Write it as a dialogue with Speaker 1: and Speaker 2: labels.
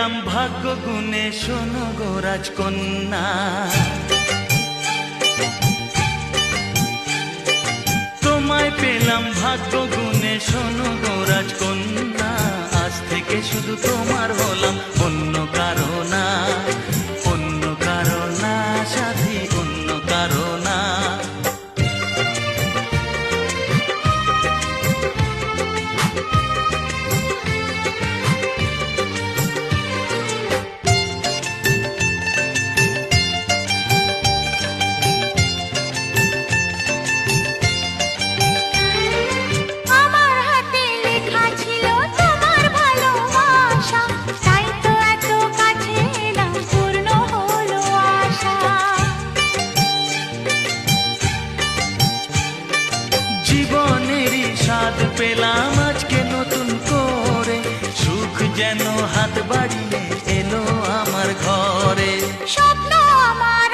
Speaker 1: পেলাম ভাগ্য গুণে, শোনো গো রাজকন্যা। তোমায় পেলাম ভাগ্য গুণে, শোনো গো রাজকন্যা। আজ থেকে শুধু তোমার হলাম, অন্য কারো না, অন্য কারো না সাথী, অন্য কারো না। জীবনেরই স্বাদ পেলাম আজকে নতুন করে, সুখ যেন হাত বাড়িয়ে এলো আমার ঘরে।
Speaker 2: স্বপ্ন আমার